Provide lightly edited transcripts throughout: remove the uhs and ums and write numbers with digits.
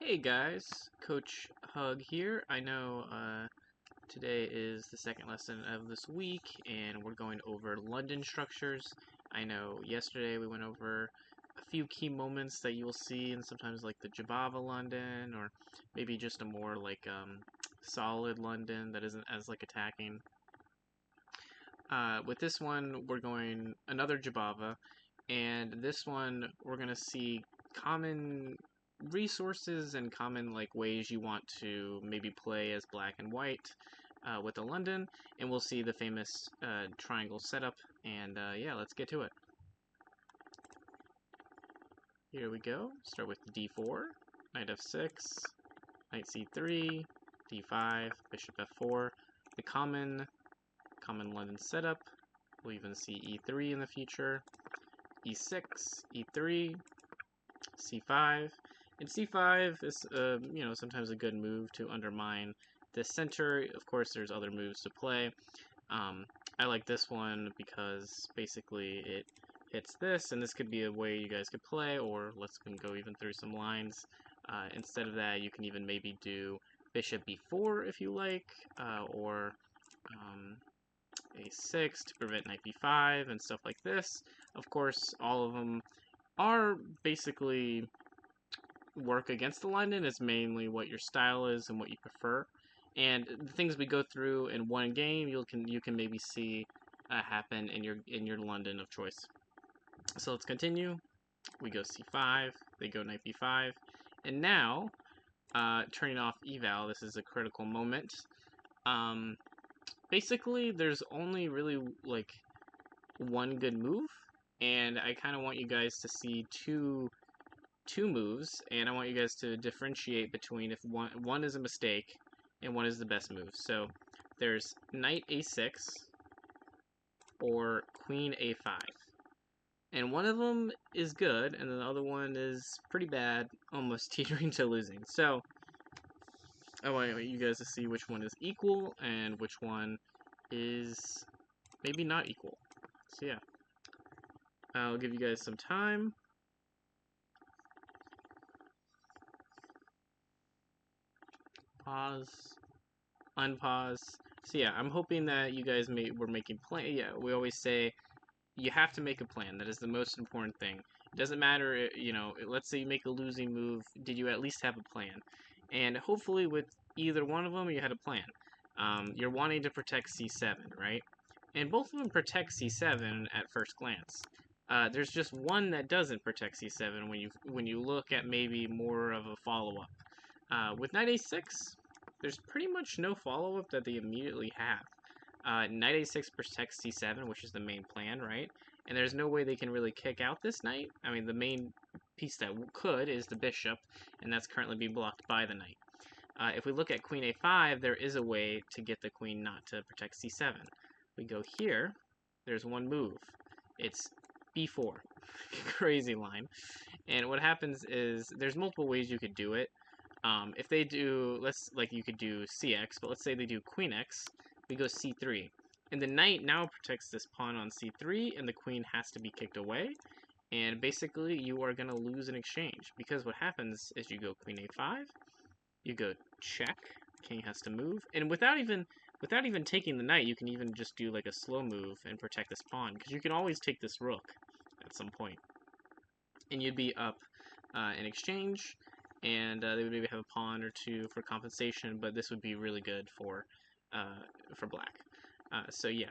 Hey guys, Coach Hug here. I know today is the second lesson of this week and we're going over London structures. I know yesterday we went over a few key moments that you will see in sometimes like the Jabava London or maybe just a more like solid London that isn't as like attacking. With this one we're going another Jabava, and this one we're going to see common resources and common like ways you want to maybe play as black and white with the London, and we'll see the famous triangle setup, and yeah, let's get to it. Here we go. Start with d4, knight f6, knight c3, d5, bishop f4. The common London setup. We'll even see e3 in the future, e6, e3, c5, and c5 is sometimes a good move to undermine the center. Of course, there's other moves to play. I like this one because basically it hits this, and this could be a way you guys could play, or let's go even through some lines. Instead of that, you can even maybe do bishop b4 if you like, or a6 to prevent knight b5 and stuff like this. Of course, all of them are basically work against the London. It's mainly what your style is and what you prefer. And the things we go through in one game, you can maybe see happen in your London of choice. So let's continue. We go c5, they go knight b5, and now turning off eval. This is a critical moment. Basically, there's only really like one good move, and I kind of want you guys to see two moves, and I want you guys to differentiate between if one is a mistake and one is the best move. So there's knight a6 or queen a5, and one of them is good and the other one is pretty bad, almost teetering to losing. So I want you guys to see which one is equal and which one is maybe not equal. So yeah, I'll give you guys some time. Pause, unpause. So yeah, I'm hoping that you guys were making plan. Yeah, we always say you have to make a plan. That is the most important thing. It doesn't matter, let's say you make a losing move, did you at least have a plan? And hopefully with either one of them, you had a plan. You're wanting to protect c7, right? And both of them protect c7 at first glance. There's just one that doesn't protect c7 when you look at maybe more of a follow-up. With knight a6, there's pretty much no follow-up that they immediately have. Knight a6 protects c7, which is the main plan, right? And there's no way they can really kick out this knight. I mean, the main piece that could is the bishop, and that's currently being blocked by the knight. If we look at queen a5, there is a way to get the queen not to protect c7. We go here, there's one move. It's b4. Crazy line. And what happens is there's multiple ways you could do it. If they do, you could do cx, but let's say they do queen x, we go c3. And the knight now protects this pawn on c3, and the queen has to be kicked away. And basically, you are going to lose an exchange, because what happens is you go queen a5, you go check, king has to move, and without even taking the knight, you can even just do like a slow move and protect this pawn, because you can always take this rook at some point. And you'd be up in exchange, and they would maybe have a pawn or two for compensation, but this would be really good for black. So yeah,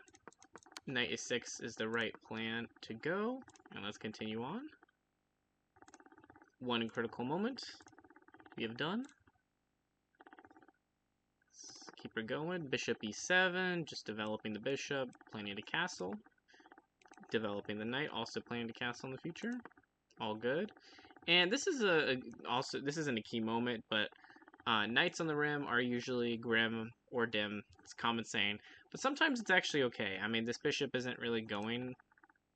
knight a6 is the right plan to go, and let's continue on. One critical moment we have done. Let's keep her going. Bishop e7, just developing the bishop, planning to castle. Developing the knight, also planning to castle in the future. All good. And this is this isn't a key moment, but knights on the rim are usually grim or dim. It's common saying, but sometimes it's actually okay. I mean, this bishop isn't really going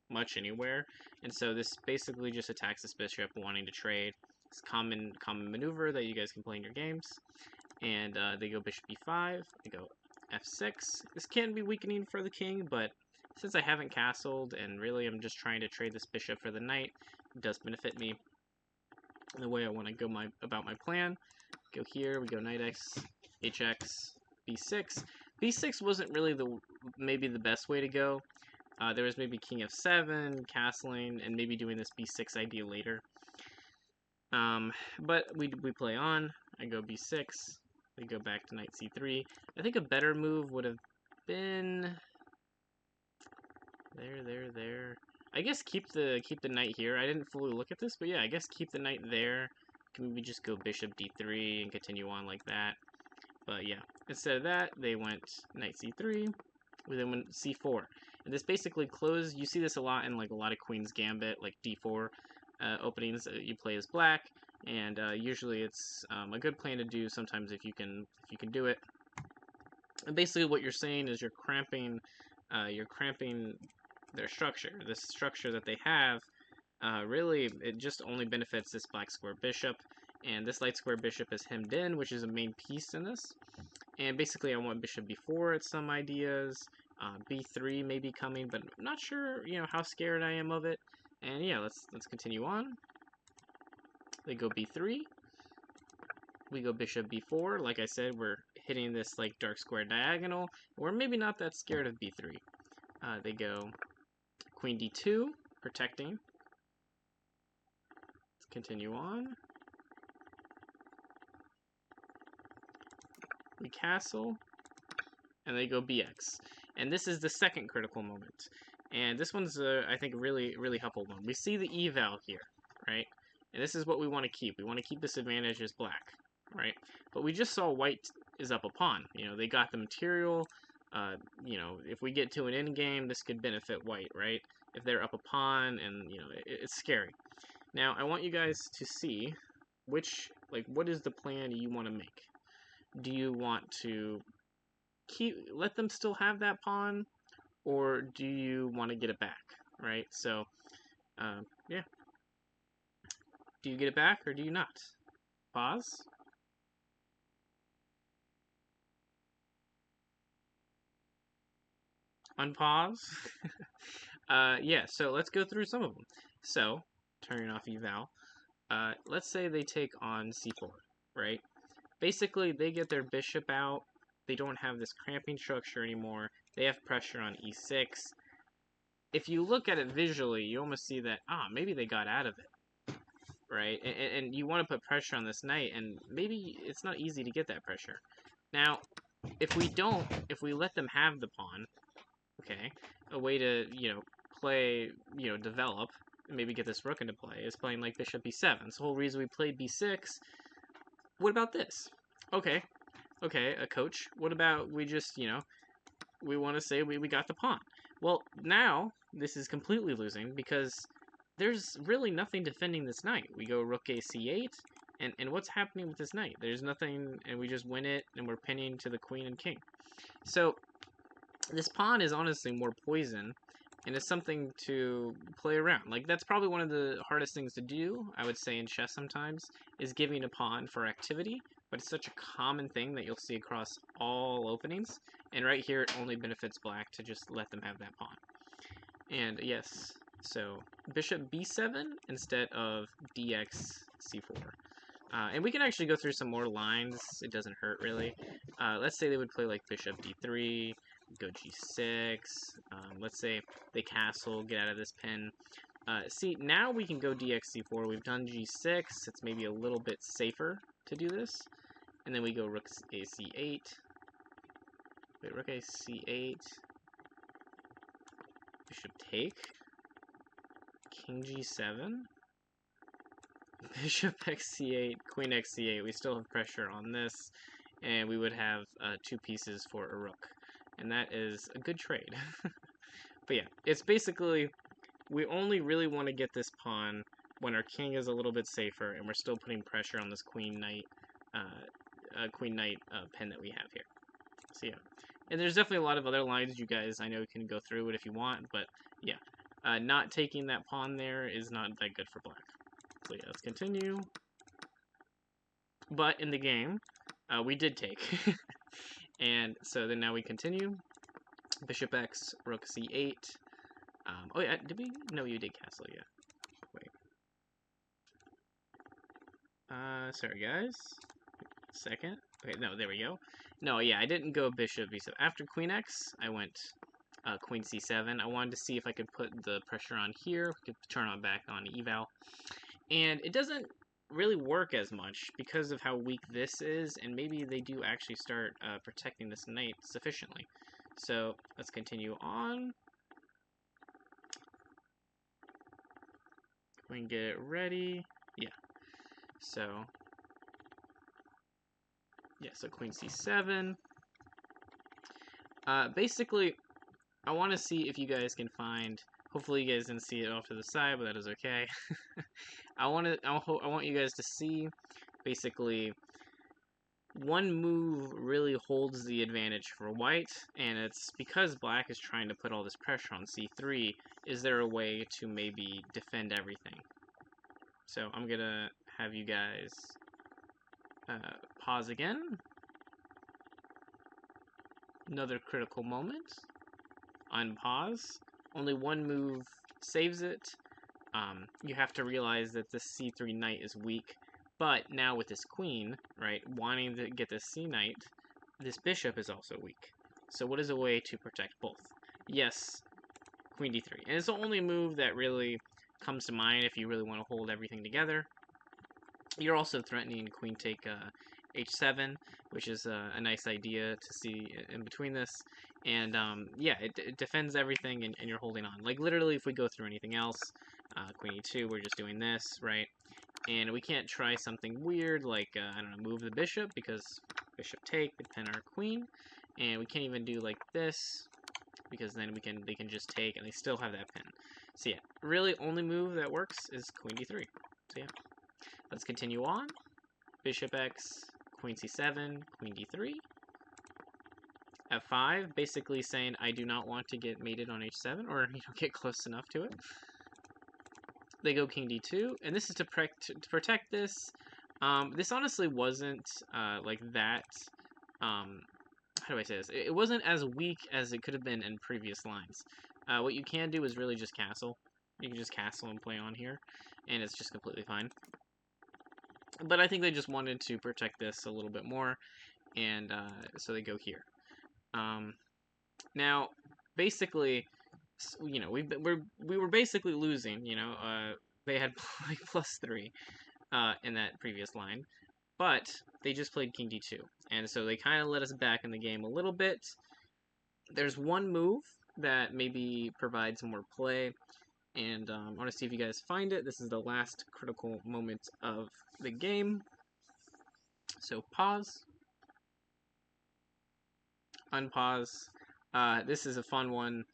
much anywhere, and so this basically just attacks this bishop wanting to trade. It's common maneuver that you guys can play in your games. And they go bishop e5, they go f6. This can be weakening for the king, but since I haven't castled and really I'm just trying to trade this bishop for the knight, it does benefit me. the way I want to go about my plan. Go here, we go knight x, hx, b6. b6 wasn't really maybe the best way to go. There was maybe king f7, castling, and maybe doing this b6 idea later. But we play on. I go b6. We go back to knight c3. I think a better move would have been there. I guess keep the knight here. I didn't fully look at this, but yeah, I guess keep the knight there. Can maybe just go bishop d3 and continue on like that. But yeah, instead of that, they went knight c3. We then went c4. And this basically closed. You see this a lot in like a lot of Queen's Gambit, like d4 openings you play as black. And usually it's a good plan to do sometimes if you can do it. And basically what you're saying is you're cramping their structure. This structure that they have, really, it just only benefits this black square bishop, and this light square bishop is hemmed in, which is a main piece in this. And basically I want bishop b4 at some ideas, b3 may be coming, but I'm not sure, how scared I am of it. And yeah, let's continue on. They go b3. We go bishop b4. Like I said, we're hitting this like dark square diagonal. We're maybe not that scared of b3. They go queen d2, protecting. Let's continue on. We castle, and they go bx. And this is the second critical moment. And this one's, I think, really helpful one. We see the eval here, right? And this is what we want to keep. We want to keep this advantage as black, right? But we just saw white is up a pawn. They got the material. If we get to an endgame, this could benefit white, right? If they're up a pawn, and, it's scary. Now, I want you guys to see what is the plan you want to make. Do you want to let them still have that pawn, or do you want to get it back, right? So, yeah. Do you get it back, or do you not? Pause. Unpause. Yeah, so let's go through some of them. So, turning off eval, let's say they take on c4, right? Basically, they get their bishop out. They don't have this cramping structure anymore. They have pressure on e6. If you look at it visually, you almost see that, maybe they got out of it, right? And you want to put pressure on this knight, and maybe it's not easy to get that pressure. Now, if we let them have the pawn, okay, a way to, play, develop, and maybe get this rook into play is playing like bishop b7. It's the whole reason we played b6. What about this? Okay, a coach. What about we just, we want to say we got the pawn. Well, now this is completely losing because there's really nothing defending this knight. We go rook a c8, and what's happening with this knight? There's nothing, and we just win it, and we're pinning to the queen and king. So this pawn is honestly more poison, and it's something to play around. Like, that's probably one of the hardest things to do, I would say, in chess sometimes, is giving a pawn for activity, but it's such a common thing that you'll see across all openings, and right here it only benefits black to just let them have that pawn. And yes, so bishop b7 instead of dx c4. And we can actually go through some more lines, it doesn't hurt really. Let's say they would play like bishop d3, go g6, let's say they castle, get out of this pin. See, now we can go dx c4, we've done g6, it's maybe a little bit safer to do this. And then we go rook a c8, wait, rook a c8, bishop take, king g7, bishop xc8, queen xc8, we still have pressure on this, and we would have 2 pieces for a rook. And that is a good trade. But yeah, it's basically, we only really want to get this pawn when our king is a little bit safer, and we're still putting pressure on this queen knight pin that we have here. So yeah, and there's definitely a lot of other lines you guys, I know, can go through it if you want, but yeah, not taking that pawn there is not that good for black. So yeah, let's continue. But in the game, we did take. And so then now we continue. Bishop x, rook c8. Oh yeah, did we? No, you did castle, yeah. Wait. Sorry guys. Second. Okay, no, there we go. No, yeah, I didn't go bishop b7. After queen x, I went queen c7. I wanted to see if I could put the pressure on here. We could turn on back on eval. And it doesn't really work as much because of how weak this is, and maybe they do actually start protecting this knight sufficiently. So let's continue on. We can get it ready. Yeah. So queen c7. Basically, I want to see if you guys can find. Hopefully, you guys didn't see it off to the side, but that is okay. I want you guys to see, basically, one move really holds the advantage for white, and it's because black is trying to put all this pressure on c3. Is there a way to maybe defend everything? So I'm gonna have you guys pause again. Another critical moment. Unpause. Only one move saves it. You have to realize that this c3 knight is weak, but now with this queen, right, wanting to get this c knight, this bishop is also weak. So what is a way to protect both? Yes, queen d3. And it's the only move that really comes to mind if you really want to hold everything together. You're also threatening queen take h7, which is a nice idea to see in between this. And yeah, it defends everything, and you're holding on. Like literally, if we go through anything else, queen e2, we're just doing this, right? And we can't try something weird like, I don't know, move the bishop, because bishop take, we pin our queen. And we can't even do like this, because then they can just take, and they still have that pin. So yeah, really only move that works is queen d3. So yeah, let's continue on. Bishop x, queen c7, queen d3. f5, basically saying I do not want to get mated on h7, or get close enough to it. They go king d2, and this is to protect this. This honestly wasn't like that. How do I say this? It wasn't as weak as it could have been in previous lines. What you can do is really just castle. You can just castle and play on here, and it's just completely fine. But I think they just wanted to protect this a little bit more, and so they go here. Now, basically, we were basically losing. They had like +3 in that previous line, but they just played king d2, and so they kind of let us back in the game a little bit. There's one move that maybe provides more play, and I want to see if you guys find it. This is the last critical moment of the game. So pause, unpause. This is a fun one.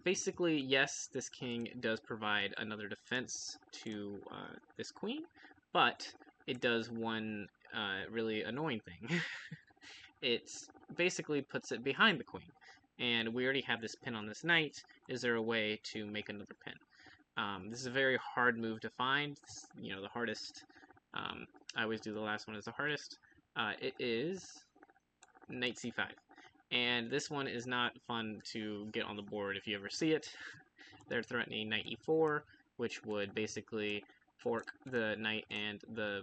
Basically, yes, this king does provide another defense to this queen, but it does one really annoying thing. It basically puts it behind the queen, and we already have this pin on this knight. Is there a way to make another pin? This is a very hard move to find. It's, the hardest. I always do the last one as the hardest. It is knight c5. And this one is not fun to get on the board if you ever see it. They're threatening knight e4, which would basically fork the knight and the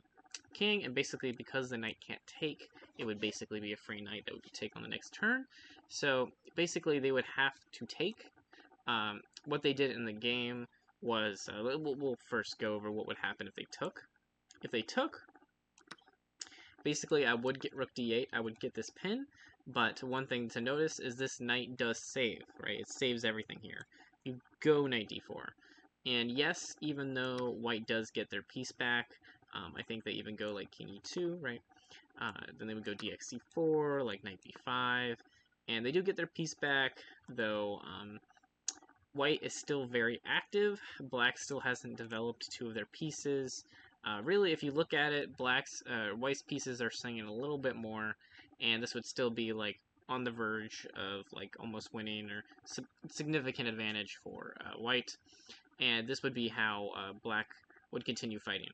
king, and basically because the knight can't take, it would basically be a free knight that would take on the next turn. So basically they would have to take. What they did in the game was, we'll first go over what would happen if they took. If they took, basically I would get rook d8, I would get this pin, but one thing to notice is this knight does save, right? It saves everything here. You go knight d4. And yes, even though white does get their piece back, I think they even go like king e2, right? Then they would go dx c4, like knight b5, and they do get their piece back, though white is still very active. Black still hasn't developed two of their pieces. Really, if you look at it, white's pieces are swinging a little bit more, and this would still be like on the verge of like almost winning or significant advantage for white. And this would be how black would continue fighting,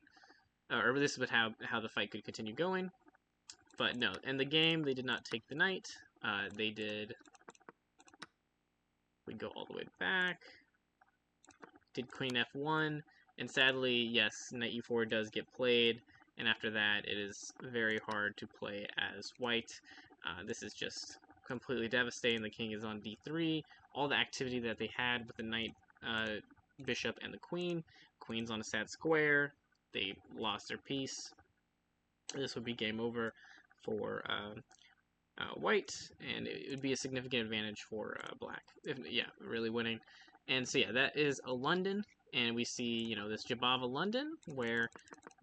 or this would how the fight could continue going. But no, in the game they did not take the knight. They did. We go all the way back. Did queen f1, and sadly, yes, knight e4 does get played, and after that it is very hard to play as white. This is just completely devastating. The king is on d3. All the activity that they had with the knight, bishop, and the queen. Queen's on a sad square. They lost their piece. This would be game over for white, and it would be a significant advantage for black. Yeah, really winning. And so yeah, that is a London, and we see, you know, this Jabava London, where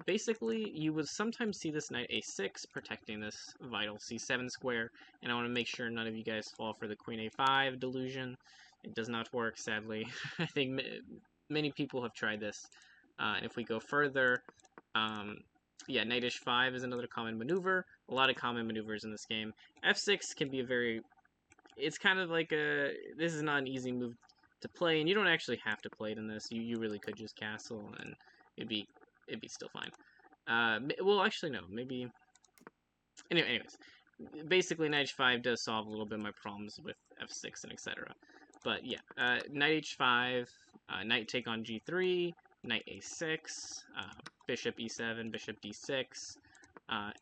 basically you would sometimes see this knight a6 protecting this vital c7 square, and I want to make sure none of you guys fall for the queen a5 delusion. It does not work, sadly. I think many people have tried this. And if we go further, yeah, knight h5 is another common maneuver. A lot of common maneuvers in this game. f6 can be a very... It's kind of like a... This is not an easy move to play, and you don't actually have to play it in this. You really could just castle, and it'd be still fine. Well, actually, no. Maybe... Anyways. Basically, knight h5 does solve a little bit of my problems with f6 and etc. But yeah, knight h5, knight take on g3, knight a6, bishop e7, bishop d6,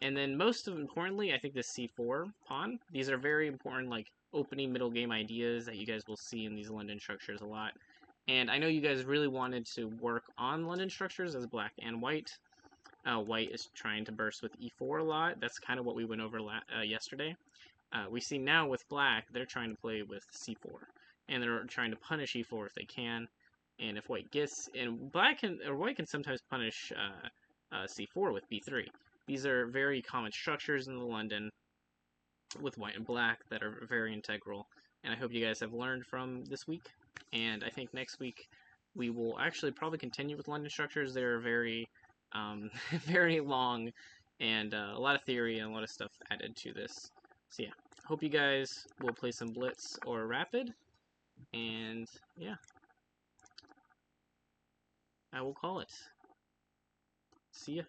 and then most importantly, I think the c4 pawn. These are very important, like, opening middle game ideas that you guys will see in these London structures a lot. And I know you guys really wanted to work on London structures as black and white. White is trying to burst with e4 a lot. That's kind of what we went over yesterday. We see now with black, they're trying to play with c4. And they're trying to punish e4 if they can. And if white gets... And white can sometimes punish c4 with b3. These are very common structures in the London with white and black that are very integral. And I hope you guys have learned from this week. And I think next week we will actually probably continue with London structures. They're very... very long, and a lot of theory and a lot of stuff added to this. So yeah, hope you guys will play some Blitz or Rapid, and yeah, I will call it. See ya.